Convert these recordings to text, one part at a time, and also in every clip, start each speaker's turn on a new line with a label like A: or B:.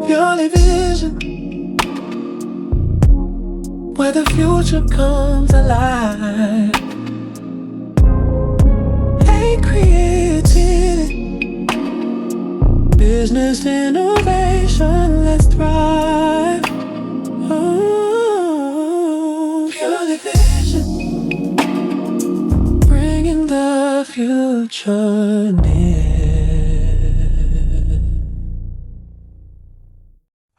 A: Purely vision, where the future comes alive. Hey, creativity, business innovation, let's thrive. Oh, purely vision, bringing the future near.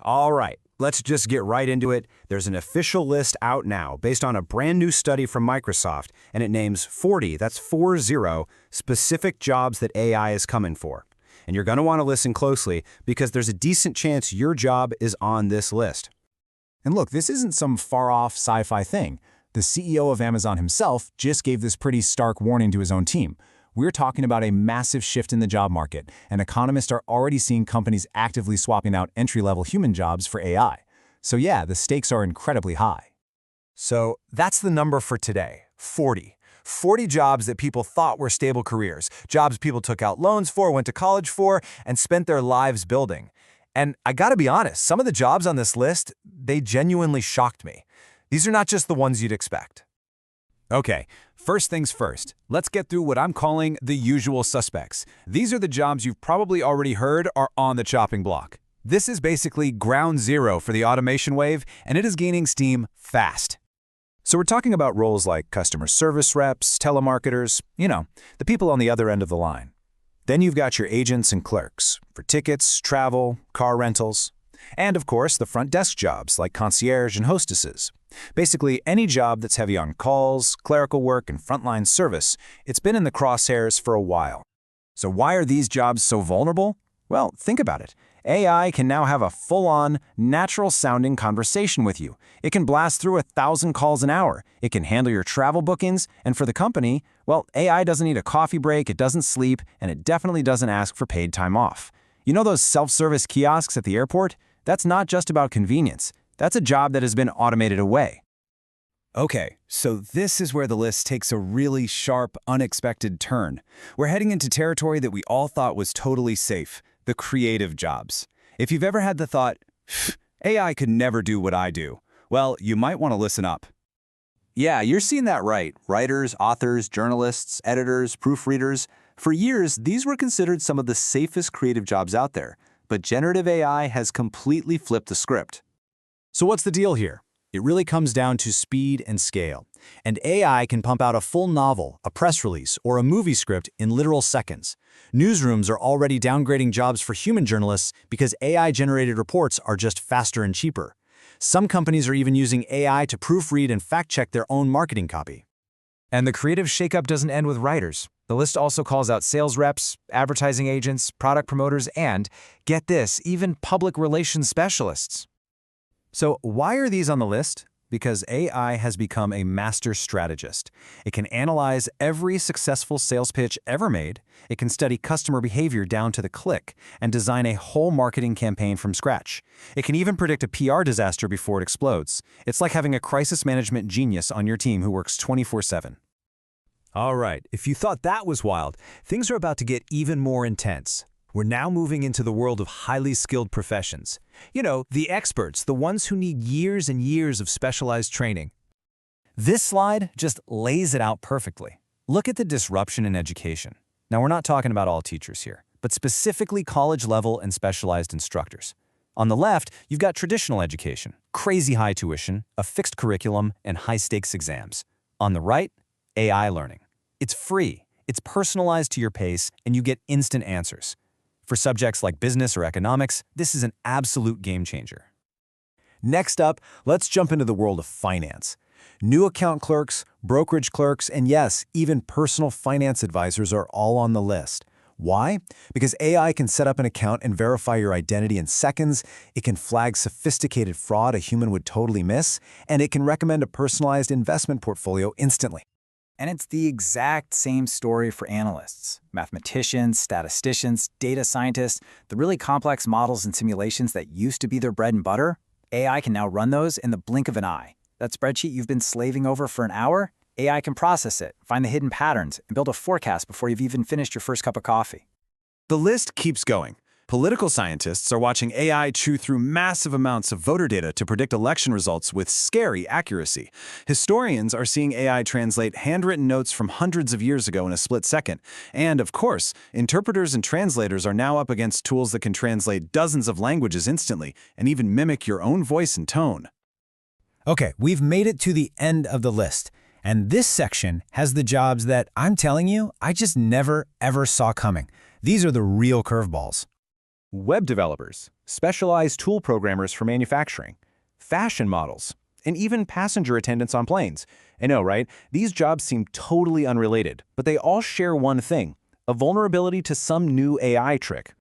B: All right, let's just get right into it. There's an official list out now based on a brand new study from Microsoft, and it names 40, that's 40, specific jobs that AI is coming for. And you're going to want to listen closely because there's a decent chance your job is on this list.
C: And look, this isn't some far-off sci-fi thing. The CEO of Amazon himself just gave this pretty stark warning to his own team. We're talking about a massive shift in the job market, and economists are already seeing companies actively swapping out entry-level human jobs for AI. So yeah, the stakes are incredibly high.
B: So that's the number for today, 40. 40 jobs that people thought were stable careers, jobs people took out loans for, went to college for, and spent their lives building. And I gotta be honest, some of the jobs on this list, they genuinely shocked me. These are not just the ones you'd expect. Okay, first things first, let's get through what I'm calling the usual suspects. These are the jobs you've probably already heard are on the chopping block. This is basically ground zero for the automation wave, and it is gaining steam fast. So we're talking about roles like customer service reps, telemarketers, the people on the other end of the line. Then you've got your agents and clerks for tickets, travel, car rentals, and of course the front desk jobs like concierge and hostesses. Basically, any job that's heavy on calls, clerical work, and frontline service, it's been in the crosshairs for a while. So why are these jobs so vulnerable? Well, think about it. AI can now have a full-on, natural-sounding conversation with you. It can blast through 1,000 calls an hour. It can handle your travel bookings, and for the company, well, AI doesn't need a coffee break, it doesn't sleep, and it definitely doesn't ask for paid time off. You know those self-service kiosks at the airport? That's not just about convenience. That's a job that has been automated away. Okay, so this is where the list takes a really sharp, unexpected turn. We're heading into territory that we all thought was totally safe, the creative jobs. If you've ever had the thought, AI could never do what I do, well, you might want to listen up. Yeah, you're seeing that right. Writers, authors, journalists, editors, proofreaders. For years, these were considered some of the safest creative jobs out there, but generative AI has completely flipped the script. So what's the deal here? It really comes down to speed and scale. And AI can pump out a full novel, a press release, or a movie script in literal seconds. Newsrooms are already downgrading jobs for human journalists because AI-generated reports are just faster and cheaper. Some companies are even using AI to proofread and fact-check their own marketing copy. And the creative shakeup doesn't end with writers. The list also calls out sales reps, advertising agents, product promoters, and, get this, even public relations specialists. So why are these on the list? Because AI has become a master strategist. It can analyze every successful sales pitch ever made, it can study customer behavior down to the click, and design a whole marketing campaign from scratch. It can even predict a PR disaster before it explodes. It's like having a crisis management genius on your team who works 24/7. All right, if you thought that was wild, things are about to get even more intense. We're now moving into the world of highly skilled professions. The experts, the ones who need years and years of specialized training. This slide just lays it out perfectly. Look at the disruption in education. Now, we're not talking about all teachers here, but specifically college-level and specialized instructors. On the left, you've got traditional education, crazy high tuition, a fixed curriculum, and high-stakes exams. On the right, AI learning. It's free, it's personalized to your pace, and you get instant answers. For subjects like business or economics, this is an absolute game changer. Next up, let's jump into the world of finance. New account clerks, brokerage clerks, and yes, even personal finance advisors are all on the list. Why? Because AI can set up an account and verify your identity in seconds, it can flag sophisticated fraud a human would totally miss, and it can recommend a personalized investment portfolio instantly.
D: And it's the exact same story for analysts, mathematicians, statisticians, data scientists, the really complex models and simulations that used to be their bread and butter. AI can now run those in the blink of an eye. That spreadsheet you've been slaving over for an hour, AI can process it, find the hidden patterns, and build a forecast before you've even finished your first cup of coffee.
B: The list keeps going. Political scientists are watching AI chew through massive amounts of voter data to predict election results with scary accuracy. Historians are seeing AI translate handwritten notes from hundreds of years ago in a split second. And, of course, interpreters and translators are now up against tools that can translate dozens of languages instantly and even mimic your own voice and tone.
C: Okay, we've made it to the end of the list. And this section has the jobs that, I'm telling you, I just never, ever saw coming. These are the real curveballs.
B: Web developers, specialized tool programmers for manufacturing, fashion models, and even passenger attendants on planes. I know, right? These jobs seem totally unrelated, but they all share one thing: a vulnerability to some new AI trick.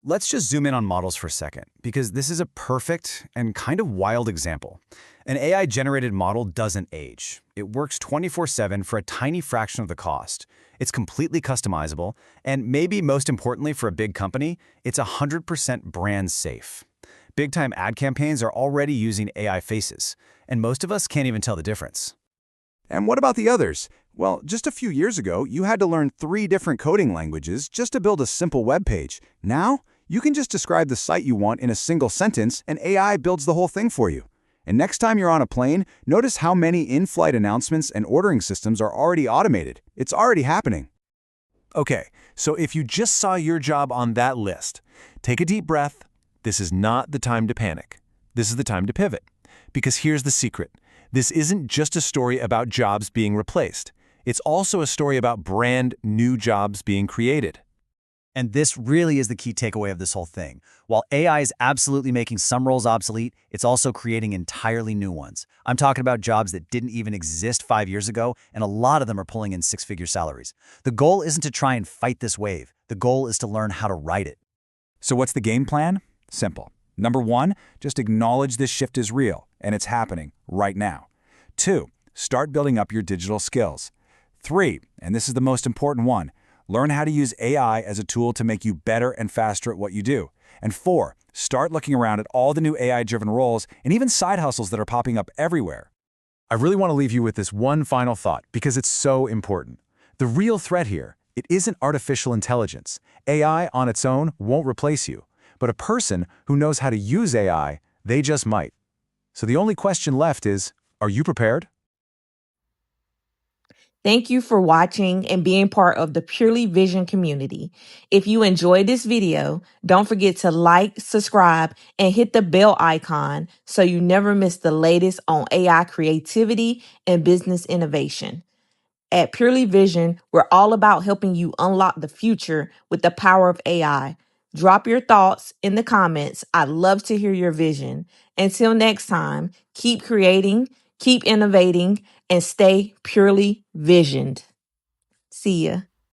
B: Let's just zoom in on models for a second, because this is a perfect and kind of wild example. An AI-generated model doesn't age. It works 24/7 for a tiny fraction of the cost. It's completely customizable, and maybe most importantly for a big company, it's 100% brand safe. Big-time ad campaigns are already using AI faces, and most of us can't even tell the difference. And what about the others? Well, just a few years ago, you had to learn 3 different coding languages just to build a simple web page. Now, you can just describe the site you want in a single sentence, and AI builds the whole thing for you. And next time you're on a plane, notice how many in-flight announcements and ordering systems are already automated. It's already happening. Okay, so if you just saw your job on that list, take a deep breath. This is not the time to panic. This is the time to pivot. Because here's the secret. This isn't just a story about jobs being replaced. It's also a story about brand new jobs being created.
D: And this really is the key takeaway of this whole thing. While AI is absolutely making some roles obsolete, it's also creating entirely new ones. I'm talking about jobs that didn't even exist 5 years ago, and a lot of them are pulling in 6-figure salaries. The goal isn't to try and fight this wave. The goal is to learn how to ride it.
C: So what's the game plan? Simple. Number 1, just acknowledge this shift is real, and it's happening right now. 2, start building up your digital skills. 3, and this is the most important one, learn how to use AI as a tool to make you better and faster at what you do. And 4, start looking around at all the new AI-driven roles and even side hustles that are popping up everywhere. I really want to leave you with this one final thought because it's so important. The real threat here, it isn't artificial intelligence. AI on its own won't replace you, but a person who knows how to use AI, they just might. So the only question left is, are you prepared?
E: Thank you for watching and being part of the Purely Vision community. If you enjoyed this video, don't forget to like, subscribe, and hit the bell icon so you never miss the latest on AI creativity and business innovation. At Purely Vision, we're all about helping you unlock the future with the power of AI. Drop your thoughts in the comments. I'd love to hear your vision. Until next time, keep creating, keep innovating, and stay purely visioned. See ya.